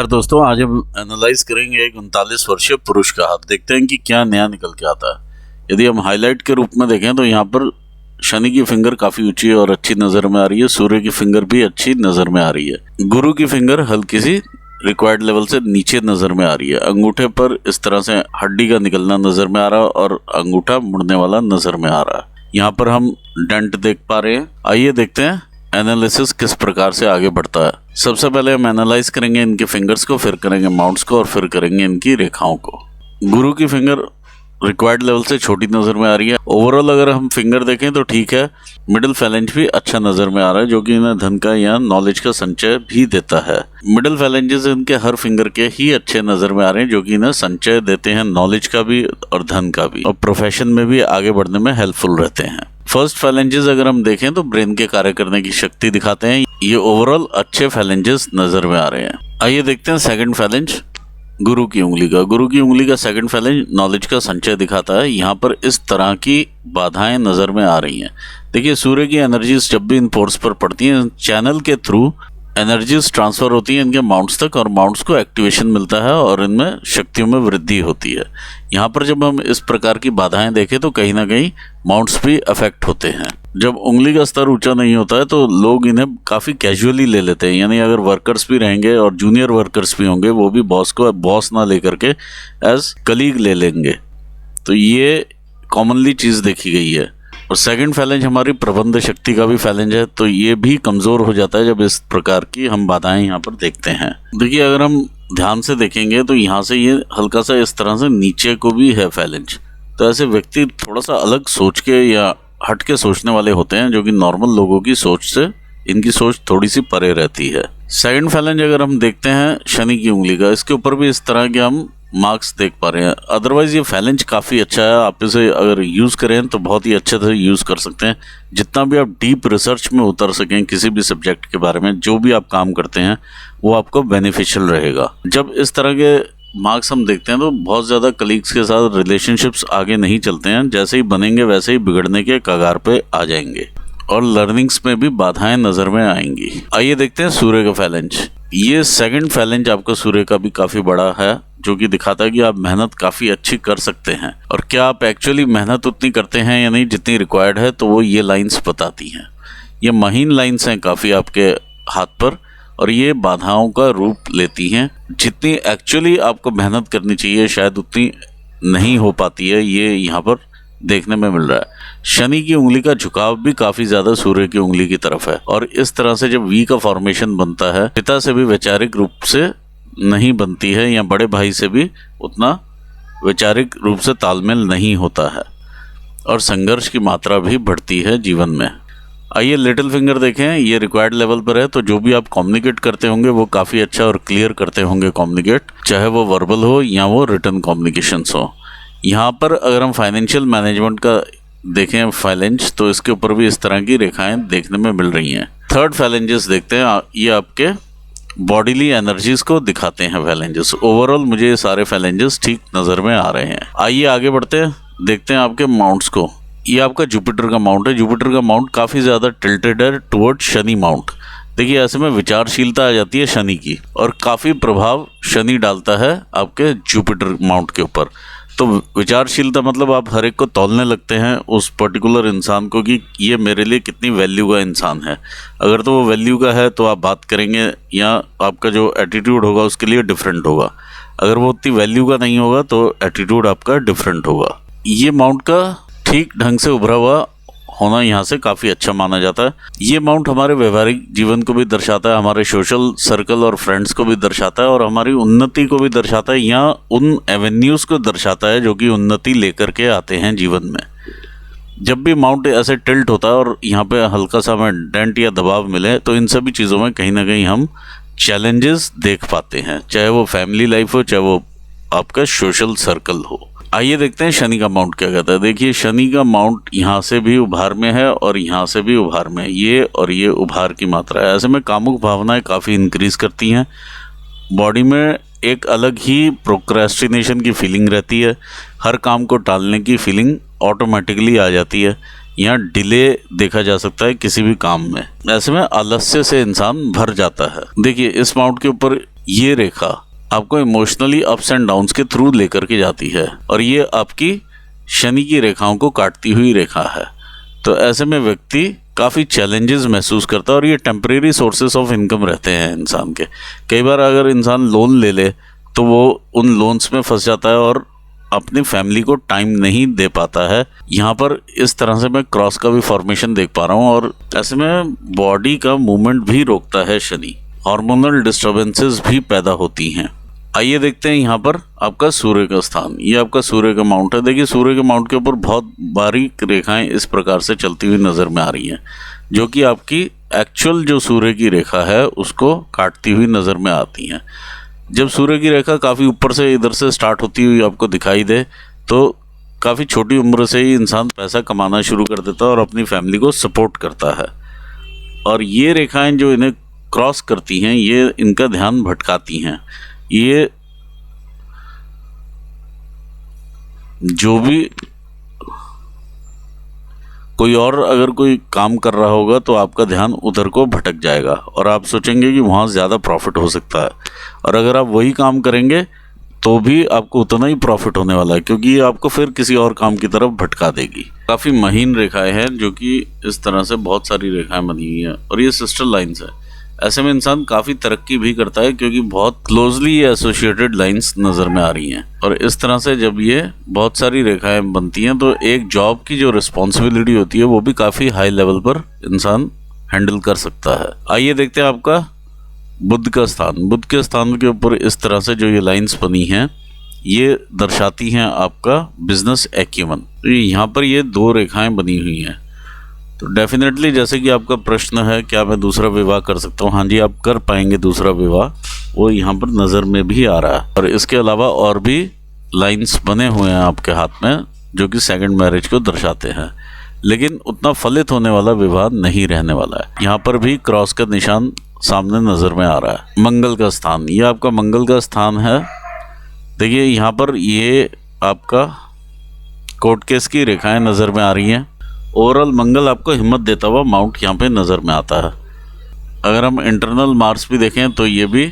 यार दोस्तों, आज हम एनालाइज करेंगे एक 39 वर्षीय पुरुष का हाथ। देखते हैं कि क्या नया निकल के आता है। यदि हम हाईलाइट के रूप में देखें तो यहाँ पर शनि की फिंगर काफी ऊंची और अच्छी नजर में आ रही है। सूर्य की फिंगर भी अच्छी नजर में आ रही है। गुरु की फिंगर हल्की सी रिक्वायर्ड लेवल से नीचे नजर में आ रही है। अंगूठे पर इस तरह से हड्डी का निकलना नजर में आ रहा है और अंगूठा मुड़ने वाला नजर में आ रहा है। यहाँ पर हम डेंट देख पा रहे हैं। आइए देखते हैं एनालिसिस किस प्रकार से आगे बढ़ता है। सबसे पहले हम एनालाइज करेंगे इनके फिंगर्स को, फिर करेंगे माउंट्स को और फिर करेंगे इनकी रेखाओं को। गुरु की फिंगर रिक्वायर्ड लेवल से छोटी नजर में आ रही है। ओवरऑल अगर हम फिंगर देखें तो ठीक है। मिडिल फैलेंज भी अच्छा नजर में आ रहा है, जो कि इन्हें धन का या नॉलेज का संचय भी देता है। मिडिल फैलेंजेस इनके हर फिंगर के ही अच्छे नजर में आ रहे हैं, जो कि इन्हें संचय देते हैं, नॉलेज का भी और धन का भी, और प्रोफेशन में भी आगे बढ़ने में हेल्पफुल रहते हैं। फर्स्ट फैलेंजेस अगर हम देखें तो ब्रेन के कार्य करने की शक्ति दिखाते हैं। ये ओवरऑल अच्छे फैलेंजेस नजर में आ रहे हैं। आइए देखते हैं सेकंड फैलेंज गुरु की उंगली का। गुरु की उंगली का सेकंड फैलेंज नॉलेज का संचय दिखाता है। यहाँ पर इस तरह की बाधाएं नजर में आ रही हैं। देखिए, सूर्य की एनर्जीज जब भी इन पोर्स पर पड़ती हैं, चैनल के थ्रू एनर्जीज ट्रांसफर होती हैं इनके माउंट्स तक, और माउंट्स को एक्टिवेशन मिलता है और इनमें शक्तियों में वृद्धि होती है। यहाँ पर जब हम इस प्रकार की बाधाएं देखें तो कहीं ना कहीं माउंट्स भी अफेक्ट होते हैं। जब उंगली का स्तर ऊंचा नहीं होता है तो लोग इन्हें काफ़ी कैजुअली ले लेते हैं। यानी अगर वर्कर्स भी रहेंगे और जूनियर वर्कर्स भी होंगे, वो भी बॉस को बॉस ना लेकर के एज कलीग ले लेंगे। तो ये कॉमनली चीज़ देखी गई है। और सेकंड फैलेंज हमारी प्रबंध शक्ति का भी फैलेंज है, तो ये भी कमज़ोर हो जाता है जब इस प्रकार की हम बाधाएं यहाँ पर देखते हैं। देखिए, अगर हम ध्यान से देखेंगे तो यहाँ से ये हल्का सा इस तरह से नीचे को भी है फैलेंज। तो ऐसे व्यक्ति थोड़ा सा अलग सोच के या हट के सोचने वाले होते हैं, जो कि नॉर्मल लोगों की सोच से इनकी सोच थोड़ी सी परे रहती है। सेकंड फैलेंज अगर हम देखते हैं शनि की उंगली का, इसके ऊपर भी इस तरह के हम मार्क्स देख पा रहे हैं। अदरवाइज ये फैलेंज काफ़ी अच्छा है। आप इसे अगर यूज़ करें तो बहुत ही अच्छे से यूज़ कर सकते हैं। जितना भी आप डीप रिसर्च में उतर सकें किसी भी सब्जेक्ट के बारे में, जो भी आप काम करते हैं वो आपको बेनिफिशियल रहेगा। जब इस तरह के मार्क्स हम देखते हैं तो बहुत ज़्यादा कलीग्स के साथ रिलेशनशिप्स आगे नहीं चलते हैं। जैसे ही बनेंगे वैसे ही बिगड़ने के कगार पे आ जाएंगे और लर्निंग्स में भी बाधाएं नज़र में आएंगी। आइए देखते हैं सूर्य का फैलेंज। ये सेकंड फैलेंज आपका सूर्य का भी काफ़ी बड़ा है, जो कि दिखाता है कि आप मेहनत काफ़ी अच्छी कर सकते हैं। और क्या आप एक्चुअली मेहनत उतनी करते हैं या नहीं जितनी रिक्वायर्ड है, तो वो ये लाइंस बताती हैं। ये महीन लाइंस हैं काफ़ी आपके हाथ पर, और ये बाधाओं का रूप लेती हैं। जितनी एक्चुअली आपको मेहनत करनी चाहिए शायद उतनी नहीं हो पाती है, ये यहाँ पर देखने में मिल रहा है। शनि की उंगली का झुकाव भी काफ़ी ज़्यादा सूर्य की उंगली की तरफ है, और इस तरह से जब वी का फॉर्मेशन बनता है, पिता से भी वैचारिक रूप से नहीं बनती है, या बड़े भाई से भी उतना वैचारिक रूप से तालमेल नहीं होता है, और संघर्ष की मात्रा भी बढ़ती है जीवन में। आइए लिटिल फिंगर देखें। ये रिक्वायर्ड लेवल पर है, तो जो भी आप कम्युनिकेट करते होंगे वो काफ़ी अच्छा और क्लियर करते होंगे कम्युनिकेट, चाहे वो वर्बल हो या वो रिटन कम्युनिकेशंस हो। यहाँ पर अगर हम फाइनेंशियल मैनेजमेंट का देखें फैलेंज, तो इसके ऊपर भी इस तरह की रेखाएं देखने में मिल रही हैं। थर्ड फैलेंजेस देखते हैं। ये आपके बॉडीली एनर्जीज को दिखाते हैं फैलेंजेस। ओवरऑल मुझे ये सारे फैलेंजेस ठीक नज़र में आ रहे हैं। आइए आगे बढ़ते हैं, देखते हैं आपके माउंट्स को। ये आपका जुपिटर का माउंट है। जुपिटर का माउंट काफ़ी ज़्यादा टिल्टेड है टुवर्ड शनि माउंट। देखिए, ऐसे में विचारशीलता आ जाती है शनि की, और काफ़ी प्रभाव शनि डालता है आपके जुपिटर माउंट के ऊपर। तो विचारशीलता मतलब आप हर एक को तौलने लगते हैं उस पर्टिकुलर इंसान को कि ये मेरे लिए कितनी वैल्यू का इंसान है। अगर तो वो वैल्यू का है तो आप बात करेंगे, या आपका जो एटीट्यूड होगा उसके लिए डिफरेंट होगा। अगर वो उतनी वैल्यू का नहीं होगा तो एटीट्यूड आपका डिफरेंट होगा। ये माउंट का ठीक ढंग से उभरा हुआ होना यहाँ से काफ़ी अच्छा माना जाता है। ये माउंट हमारे व्यवहारिक जीवन को भी दर्शाता है, हमारे सोशल सर्कल और फ्रेंड्स को भी दर्शाता है, और हमारी उन्नति को भी दर्शाता है, या उन एवेन्यूज़ को दर्शाता है जो कि उन्नति लेकर के आते हैं जीवन में। जब भी माउंट ऐसे टिल्ट होता है और यहाँ पे हल्का सा हमें डेंट या दबाव मिले, तो इन सभी चीज़ों में कहीं ना कहीं हम चैलेंजेस देख पाते हैं, चाहे वो फैमिली लाइफ हो, चाहे वो आपका सोशल सर्कल हो। आइए देखते हैं शनि का माउंट क्या कहता है। देखिए, शनि का माउंट यहाँ से भी उभार में है और यहाँ से भी उभार में, ये और ये उभार की मात्रा है। ऐसे में कामुक भावनाएं काफ़ी इंक्रीज करती हैं। बॉडी में एक अलग ही प्रोक्रेस्टिनेशन की फीलिंग रहती है। हर काम को टालने की फीलिंग ऑटोमेटिकली आ जाती है। यहाँ डिले देखा जा सकता है किसी भी काम में। ऐसे में आलस्य से इंसान भर जाता है। देखिए, इस माउंट के ऊपर ये रेखा आपको इमोशनली अप्स एंड डाउन्स के थ्रू लेकर के जाती है और ये आपकी शनि की रेखाओं को काटती हुई रेखा है। तो ऐसे में व्यक्ति काफ़ी चैलेंजेस महसूस करता है और ये टेम्परेरी सोर्सेस ऑफ इनकम रहते हैं इंसान के। कई बार अगर इंसान लोन ले ले तो वो उन लोन्स में फंस जाता है और अपनी फैमिली को टाइम नहीं दे पाता है। यहाँ पर इस तरह से मैं क्रॉस का भी फॉर्मेशन देख पा रहा हूँ और ऐसे में बॉडी का मूवमेंट भी रोकता है शनि। हार्मोनल डिस्टर्बेंसेस भी पैदा होती हैं। आइए देखते हैं यहाँ पर आपका सूर्य का स्थान। ये आपका सूर्य का माउंट है। देखिए सूर्य के माउंट के ऊपर बहुत बारीक रेखाएं इस प्रकार से चलती हुई नज़र में आ रही हैं, जो कि आपकी एक्चुअल जो सूर्य की रेखा है उसको काटती हुई नज़र में आती हैं। जब सूर्य की रेखा काफ़ी ऊपर से इधर से स्टार्ट होती हुई आपको दिखाई दे तो काफ़ी छोटी उम्र से ही इंसान पैसा कमाना शुरू कर देता है और अपनी फैमिली को सपोर्ट करता है। और ये रेखाएं जो इन्हें क्रॉस करती हैं ये इनका ध्यान भटकाती हैं। ये जो भी कोई और अगर कोई काम कर रहा होगा तो आपका ध्यान उधर को भटक जाएगा और आप सोचेंगे कि वहाँ ज़्यादा प्रॉफिट हो सकता है, और अगर आप वही काम करेंगे तो भी आपको उतना ही प्रॉफिट होने वाला है, क्योंकि ये आपको फिर किसी और काम की तरफ भटका देगी। काफ़ी महीन रेखाएं हैं जो कि इस तरह से बहुत सारी रेखाएं बनी हुई हैं और ये सिस्टर लाइंस है। ऐसे में इंसान काफ़ी तरक्की भी करता है क्योंकि बहुत क्लोजली ये एसोसिएटेड लाइंस नज़र में आ रही हैं। और इस तरह से जब ये बहुत सारी रेखाएं बनती हैं तो एक जॉब की जो रिस्पॉन्सिबिलिटी होती है वो भी काफ़ी हाई लेवल पर इंसान हैंडल कर सकता है। आइए देखते हैं आपका बुध का स्थान। बुध के स्थान के ऊपर इस तरह से जो ये लाइंस बनी हैं ये दर्शाती हैं आपका बिजनेस एक्यूमन। तो यहाँ पर ये दो रेखाएं बनी हुई हैं। तो डेफिनेटली जैसे कि आपका प्रश्न है क्या मैं दूसरा विवाह कर सकता हूँ, हाँ जी आप कर पाएंगे दूसरा विवाह, वो यहाँ पर नज़र में भी आ रहा है। और इसके अलावा और भी लाइंस बने हुए हैं आपके हाथ में जो कि सेकंड मैरिज को दर्शाते हैं, लेकिन उतना फलित होने वाला विवाह नहीं रहने वाला है। यहाँ पर भी क्रॉस का निशान सामने नज़र में आ रहा है। मंगल का स्थान, ये आपका मंगल का स्थान है। देखिए यहाँ पर ये आपका कोर्ट केस की रेखाएं नज़र में आ रही हैं। ओवरऑल मंगल आपको हिम्मत देता हुआ माउंट यहाँ पे नज़र में आता है। अगर हम इंटरनल मार्क्स भी देखें तो ये भी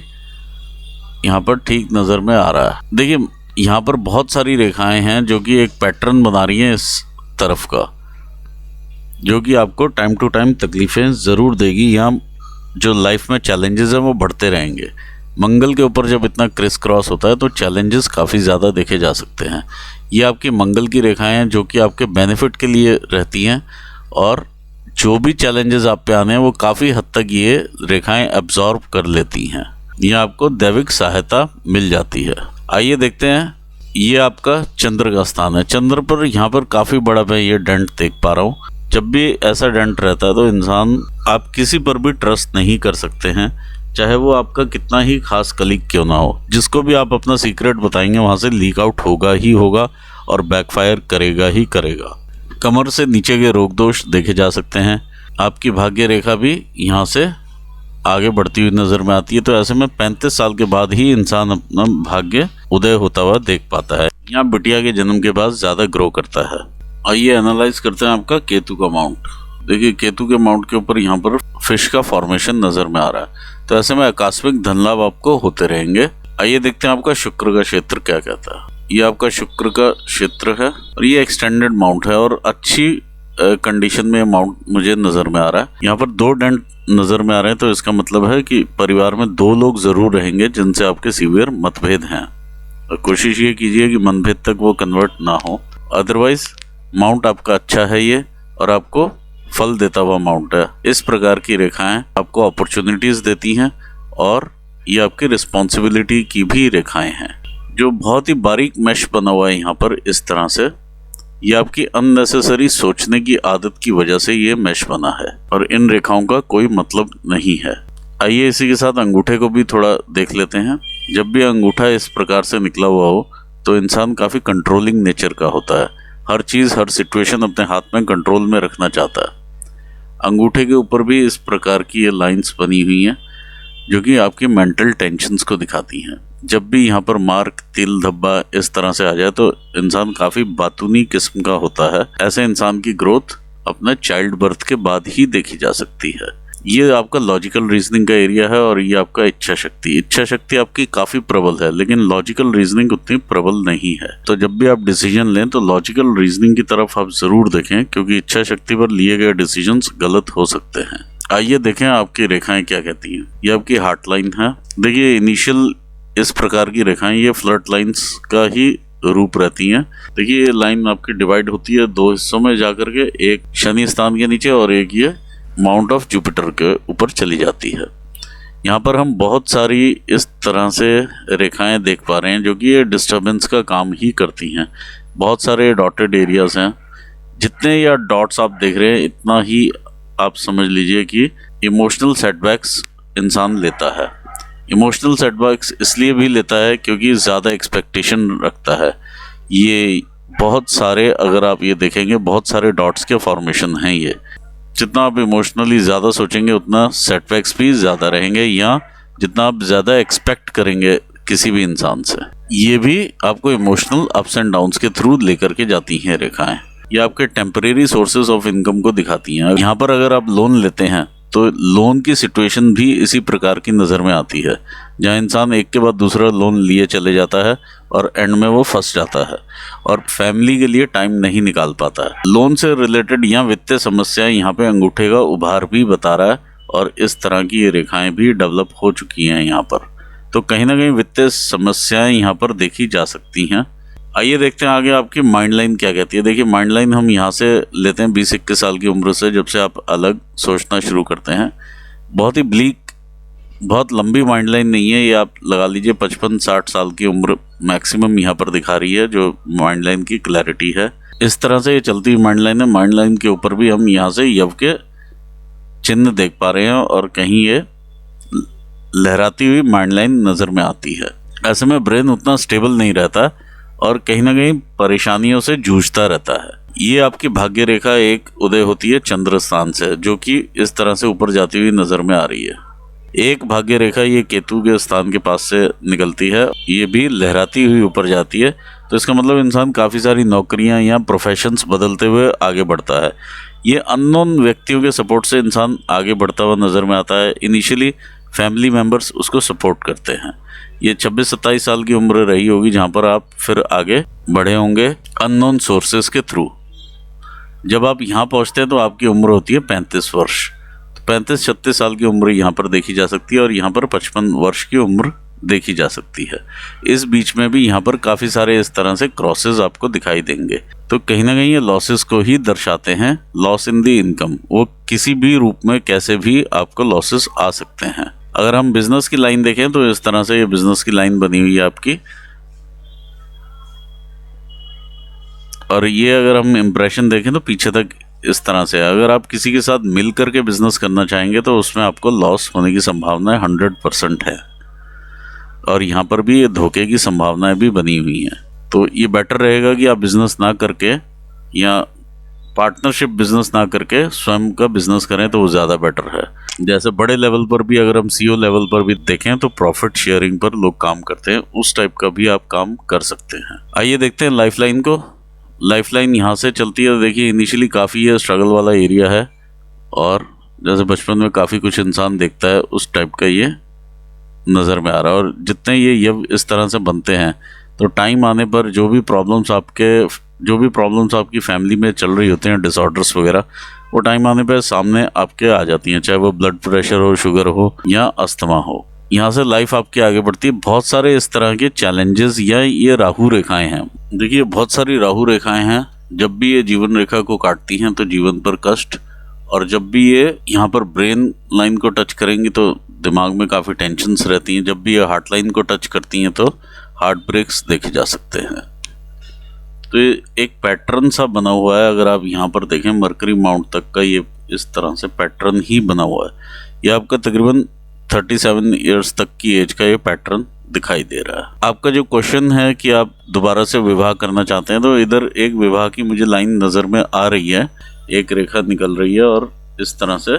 यहाँ पर ठीक नज़र में आ रहा है। देखिए यहाँ पर बहुत सारी रेखाएं हैं जो कि एक पैटर्न बना रही हैं इस तरफ का, जो कि आपको टाइम टू टाइम तकलीफ़ें ज़रूर देगी। यहाँ जो लाइफ में चैलेंजेस हैं वो बढ़ते रहेंगे। मंगल के ऊपर जब इतना क्रिस क्रॉस होता है तो चैलेंजेस काफ़ी ज़्यादा देखे जा सकते हैं। ये आपकी मंगल की रेखाएं हैं जो कि आपके बेनिफिट के लिए रहती हैं और जो भी चैलेंजेस आप पे आने हैं वो काफ़ी हद तक ये रेखाएं एब्जॉर्ब कर लेती हैं। ये आपको दैविक सहायता मिल जाती है। आइए देखते हैं, ये आपका चंद्र का स्थान है। चंद्र पर यहाँ पर काफ़ी बड़ा मैं ये डेंट देख पा रहा हूँ। जब भी ऐसा डेंट रहता है तो इंसान आप किसी पर भी ट्रस्ट नहीं कर सकते हैं, चाहे वो आपका कितना ही खास कलीग क्यों ना हो। जिसको भी आप अपना सीक्रेट बताएंगे वहाँ से लीक आउट होगा ही होगा और बैकफायर करेगा ही करेगा। कमर से नीचे के रोग दोष देखे जा सकते हैं। आपकी भाग्य रेखा भी यहाँ से आगे बढ़ती हुई नज़र में आती है। तो ऐसे में 35 साल के बाद ही इंसान अपना भाग्य उदय होता हुआ देख पाता है। यहाँ बिटिया के जन्म के बाद ज़्यादा ग्रो करता है। आइए एनालाइज करते हैं आपका केतु का माउंट। देखिए केतु के माउंट के ऊपर यहाँ पर फिश का फॉर्मेशन नज़र में आ रहा है। तो ऐसे में आकस्मिक धन लाभ आपको होते रहेंगे। आइए देखते हैं आपका शुक्र का क्षेत्र क्या कहता है। ये आपका शुक्र का क्षेत्र है और ये एक्सटेंडेड माउंट है और अच्छी कंडीशन में माउंट मुझे नज़र में आ रहा है। यहाँ पर 2 डेंट नज़र में आ रहे हैं, तो इसका मतलब है कि परिवार में 2 लोग ज़रूर रहेंगे जिनसे आपके सीवियर मतभेद हैं। कोशिश ये कीजिए कि मतभेद तक वो कन्वर्ट ना हो। अदरवाइज माउंट आपका अच्छा है ये और आपको फल देता हुआ माउंट है। इस प्रकार की रेखाएं आपको अपॉर्चुनिटीज़ देती हैं और ये आपकी रिस्पॉन्सिबिलिटी की भी रेखाएं हैं। जो बहुत ही बारीक मैश बना हुआ है यहाँ पर इस तरह से, ये आपकी अननेसेसरी सोचने की आदत की वजह से ये मैश बना है और इन रेखाओं का कोई मतलब नहीं है। आइए इसी के साथ अंगूठे को भी थोड़ा देख लेते हैं। जब भी अंगूठा इस प्रकार से निकला हुआ हो तो इंसान काफ़ी कंट्रोलिंग नेचर का होता है। हर चीज़ हर सिचुएशन अपने हाथ में कंट्रोल में रखना चाहता है। अंगूठे के ऊपर भी इस प्रकार की ये लाइंस बनी हुई हैं जो कि आपकी मेंटल टेंशन्स को दिखाती हैं। जब भी यहाँ पर मार्क, तिल, धब्बा इस तरह से आ जाए तो इंसान काफ़ी बातूनी किस्म का होता है। ऐसे इंसान की ग्रोथ अपने चाइल्ड बर्थ के बाद ही देखी जा सकती है। ये आपका लॉजिकल रीजनिंग का एरिया है और ये आपका इच्छा शक्ति। इच्छा शक्ति आपकी काफ़ी प्रबल है, लेकिन लॉजिकल रीजनिंग उतनी प्रबल नहीं है। तो जब भी आप डिसीजन लें तो लॉजिकल रीजनिंग की तरफ आप ज़रूर देखें, क्योंकि इच्छा शक्ति पर लिए गए डिसीजंस गलत हो सकते हैं। आइए देखें आपकी रेखाएं क्या कहती हैं। ये आपकी हार्ट लाइन है। देखिए इनिशियल इस प्रकार की रेखाएं ये फ्लर्ट लाइन्स का ही रूप रहती हैं। देखिए ये लाइन आपकी डिवाइड होती है दो हिस्सों में जाकर के, एक शनि स्थान के नीचे और एक ये माउंट ऑफ जुपिटर के ऊपर चली जाती है। यहाँ पर हम बहुत सारी इस तरह से रेखाएं देख पा रहे हैं जो कि ये डिस्टर्बेंस का काम ही करती हैं। बहुत सारे डॉटेड एरियाज हैं। जितने या डॉट्स आप देख रहे हैं इतना ही आप समझ लीजिए कि इमोशनल सेटबैक्स इंसान लेता है। इमोशनल सेटबैक्स इसलिए भी लेता है क्योंकि ज़्यादा एक्सपेक्टेशन रखता है। ये बहुत सारे, अगर आप ये देखेंगे, बहुत सारे डॉट्स के फॉर्मेशन हैं। ये जितना आप इमोशनली ज़्यादा सोचेंगे उतना सेटबैक्स भी ज़्यादा रहेंगे, या जितना आप ज़्यादा एक्सपेक्ट करेंगे किसी भी इंसान से, ये भी आपको इमोशनल अप्स एंड डाउन्स के थ्रू लेकर के जाती हैं रेखाएं। ये आपके टेम्परेरी सोर्सेज ऑफ इनकम को दिखाती हैं। यहाँ पर अगर आप लोन लेते हैं तो लोन की सिचुएशन भी इसी प्रकार की नज़र में आती है, जहाँ इंसान एक के बाद दूसरा लोन लिए चले जाता है और एंड में वो फंस जाता है और फैमिली के लिए टाइम नहीं निकाल पाता है। लोन से रिलेटेड या वित्तीय समस्याएं यहाँ पे अंगूठे का उभार भी बता रहा है और इस तरह की ये रेखाएं भी डेवलप हो चुकी हैं यहाँ पर। तो कहीं ना कहीं वित्तीय समस्याएं यहाँ पर देखी जा सकती हैं। आइए देखते हैं आगे आपकी माइंड लाइन क्या कहती है। देखिए माइंड लाइन हम यहाँ से लेते हैं 20-21 साल की उम्र से, जब से आप अलग सोचना शुरू करते हैं। बहुत ही ब्लीक, बहुत लंबी माइंड लाइन नहीं है ये, आप लगा लीजिए 55-60 साल की उम्र मैक्सिमम यहाँ पर दिखा रही है जो माइंड लाइन की क्लैरिटी है। इस तरह से ये चलती हुई माइंड लाइन है। माइंड लाइन के ऊपर भी हम यहाँ से यव के चिन्ह देख पा रहे हैं और कहीं ये लहराती हुई माइंड लाइन नज़र में आती है। ऐसे में ब्रेन उतना स्टेबल नहीं रहता और कहीं ना कहीं परेशानियों से जूझता रहता है। ये आपकी भाग्य रेखा एक उदय होती है चंद्र स्थान से, जो कि इस तरह से ऊपर जाती हुई नज़र में आ रही है। एक भाग्य रेखा ये केतु के स्थान के पास से निकलती है, ये भी लहराती हुई ऊपर जाती है। तो इसका मतलब इंसान काफ़ी सारी नौकरियां या प्रोफेशंस बदलते हुए आगे बढ़ता है। ये अननोन व्यक्तियों के सपोर्ट से इंसान आगे बढ़ता हुआ नज़र में आता है। इनिशियली फैमिली मेम्बर्स उसको सपोर्ट करते हैं। ये 26-27 साल की उम्र रही होगी जहाँ पर आप फिर आगे बढ़े होंगे अननोन सोर्सेस के थ्रू। जब आप यहाँ पहुँचते हैं तो आपकी उम्र होती है 35 वर्ष। तो 35-36 साल की उम्र यहाँ पर देखी जा सकती है और यहाँ पर 55 वर्ष की उम्र देखी जा सकती है। इस बीच में भी यहाँ पर काफ़ी सारे इस तरह से क्रॉसेस आपको दिखाई देंगे। तो कहीं ना कहीं ये लॉसेस को ही दर्शाते हैं। लॉस इन दी इनकम, वो किसी भी रूप में कैसे भी आपको लॉसेस आ सकते हैं। अगर हम बिजनेस की लाइन देखें तो इस तरह से ये बिजनेस की लाइन बनी हुई है आपकी। और ये अगर हम इम्प्रेशन देखें तो पीछे तक इस तरह से है। अगर आप किसी के साथ मिल करके बिजनेस करना चाहेंगे तो उसमें आपको लॉस होने की संभावना 100% है। और यहाँ पर भी ये धोखे की संभावनाएं भी बनी हुई हैं। तो ये बेटर रहेगा कि आप बिजनेस ना करके या पार्टनरशिप बिजनेस ना करके स्वयं का बिजनेस करें तो वो ज़्यादा बेटर है। जैसे बड़े लेवल पर भी अगर हम CEO लेवल पर भी देखें तो प्रॉफिट शेयरिंग पर लोग काम करते हैं, उस टाइप का भी आप काम कर सकते हैं। आइए देखते हैं लाइफ लाइन को। लाइफ लाइन यहाँ से चलती है। देखिए इनिशियली काफ़ी ये स्ट्रगल वाला एरिया है और जैसे बचपन में काफ़ी कुछ इंसान देखता है उस टाइप का ये नज़र में आ रहा है। और जितने ये यव इस तरह से बनते हैं तो टाइम आने पर जो भी प्रॉब्लम्स आपकी फैमिली में चल रही होते हैं, डिसऑर्डर्स वगैरह, वो टाइम आने पर सामने आपके आ जाती हैं, चाहे वो ब्लड प्रेशर हो, शुगर हो या अस्थमा हो। यहाँ से लाइफ आपकी आगे बढ़ती है। बहुत सारे इस तरह के चैलेंजेस या ये राहु रेखाएं हैं। देखिए बहुत सारी राहु रेखाएं हैं। जब भी ये जीवन रेखा को काटती हैं तो जीवन पर कष्ट, और जब भी ये यहाँ पर ब्रेन लाइन को टच करेंगी तो दिमाग में काफ़ी टेंशन्स रहती हैं। जब भी ये हार्ट लाइन को टच करती हैं तो हार्ट ब्रेक्स देखे जा सकते हैं। तो ये एक पैटर्न सा बना हुआ है। अगर आप यहाँ पर देखें मरकरी माउंट तक का ये इस तरह से पैटर्न ही बना हुआ है। ये आपका तकरीबन 37 ईयर्स तक की एज का ये पैटर्न दिखाई दे रहा है। आपका जो क्वेश्चन है कि आप दोबारा से विवाह करना चाहते हैं, तो इधर एक विवाह की मुझे लाइन नज़र में आ रही है। एक रेखा निकल रही है और इस तरह से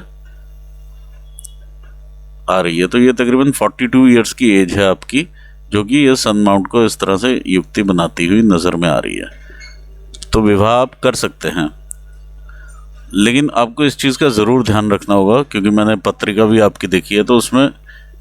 आ रही है। तो ये तकरीबन 42 ईयर्स की एज है आपकी, जो कि ये सन माउंट को इस तरह से युक्ति बनाती हुई नज़र में आ रही है। तो विवाह आप कर सकते हैं। लेकिन आपको इस चीज़ का ज़रूर ध्यान रखना होगा, क्योंकि मैंने पत्रिका भी आपकी देखी है, तो उसमें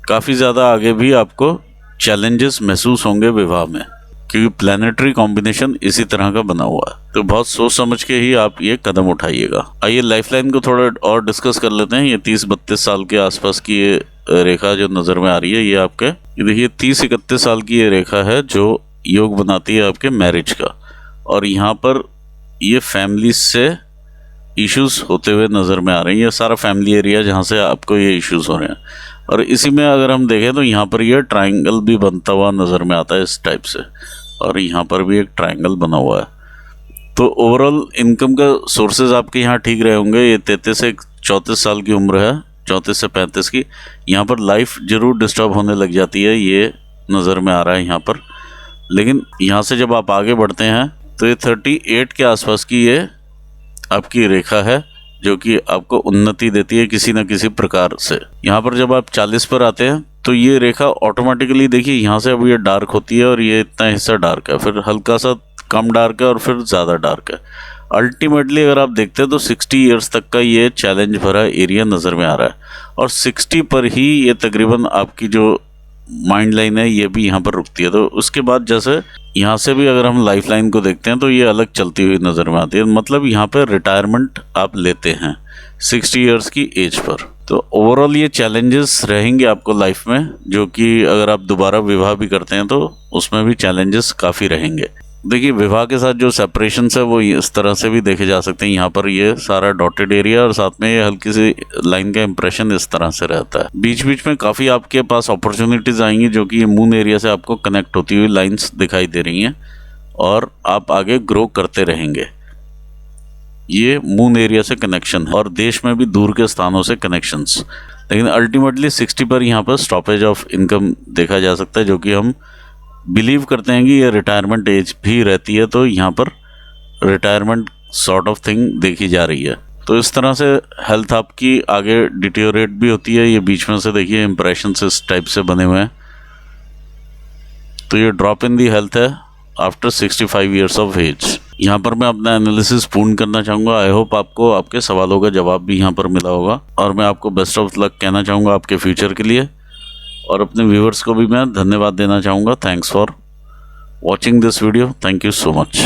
काफ़ी ज़्यादा आगे भी आपको चैलेंजेस महसूस होंगे विवाह में, क्योंकि प्लानिटरी कॉम्बिनेशन इसी तरह का बना हुआ है। तो बहुत सोच समझ के ही आप ये कदम उठाइएगा। आइए लाइफलाइन को थोड़ा और डिस्कस कर लेते हैं। ये 30-32 साल के आसपास की ये रेखा जो नज़र में आ रही है, ये आपके, ये देखिए 30-31 साल की ये रेखा है जो योग बनाती है आपके मैरिज का। और यहाँ पर ये फैमिली से इश्यूज होते हुए नज़र में आ रहे हैं। ये सारा फैमिली एरिया जहाँ से आपको ये इश्यूज हो रहे हैं। और इसी में अगर हम देखें तो यहाँ पर ये ट्रायंगल भी बनता हुआ नज़र में आता है इस टाइप से, और यहाँ पर भी एक ट्रायंगल बना हुआ है। तो ओवरऑल इनकम का सोर्सेज आपके यहाँ ठीक रहे होंगे। ये 33 से 34 साल की उम्र है, 34 से 35 की। यहाँ पर लाइफ ज़रूर डिस्टर्ब होने लग जाती है, ये नज़र में आ रहा है यहाँ पर। लेकिन यहाँ से जब आप आगे बढ़ते हैं तो ये 38 के आसपास की ये आपकी रेखा है, जो कि आपको उन्नति देती है किसी न किसी प्रकार से। यहाँ पर जब आप 40 पर आते हैं तो ये रेखा ऑटोमेटिकली, देखिए यहाँ से अब ये डार्क होती है और ये इतना हिस्सा डार्क है, फिर हल्का सा कम डार्क है और फिर ज़्यादा डार्क है। अल्टीमेटली अगर आप देखते हैं तो 60 इयर्स तक का ये चैलेंज भरा एरिया नज़र में आ रहा है। और 60 पर ही ये तकरीबन आपकी जो माइंड लाइन है ये भी यहाँ पर रुकती है। तो उसके बाद जैसे यहाँ से भी अगर हम लाइफ लाइन को देखते हैं तो ये अलग चलती हुई नज़र में आती है। मतलब यहाँ पर रिटायरमेंट आप लेते हैं 60 इयर्स की एज पर। तो ओवरऑल ये चैलेंजेस रहेंगे आपको लाइफ में, जो कि अगर आप दोबारा विवाह भी करते हैं तो उसमें भी चैलेंजेस काफ़ी रहेंगे। देखिए विवाह के साथ जो सेपरेशन है वो इस तरह से भी देखे जा सकते हैं। यहाँ पर ये सारा डॉटेड एरिया और साथ में ये हल्की सी लाइन का इंप्रेशन इस तरह से रहता है। बीच बीच में काफ़ी आपके पास अपॉर्चुनिटीज़ आएंगी, जो कि ये मून एरिया से आपको कनेक्ट होती हुई लाइंस दिखाई दे रही हैं, और आप आगे ग्रो करते रहेंगे। ये मून एरिया से कनेक्शन है और देश में भी दूर के स्थानों से कनेक्शंस। लेकिन अल्टीमेटली 60 पर यहाँ पर स्टॉपेज ऑफ इनकम देखा जा सकता है, जो कि हम बिलीव करते हैं कि ये रिटायरमेंट एज भी रहती है। तो यहाँ पर रिटायरमेंट सॉर्ट ऑफ थिंग देखी जा रही है। तो इस तरह से हेल्थ आपकी आगे डिटेरियोरेट भी होती है। ये बीच में से देखिए इंप्रेशन इस टाइप से बने हुए हैं। तो ये ड्रॉप इन दी हेल्थ है आफ्टर 65 ईयर्स ऑफ एज। यहाँ पर मैं अपना एनालिसिस पूर्ण करना चाहूँगा। आई होप आपको आपके सवालों का जवाब भी यहाँ पर मिला होगा, और मैं आपको बेस्ट ऑफ लक कहना चाहूँगा आपके फ्यूचर के लिए। और अपने व्यूवर्स को भी मैं धन्यवाद देना चाहूँगा। Thanks for watching this video. Thank you so much.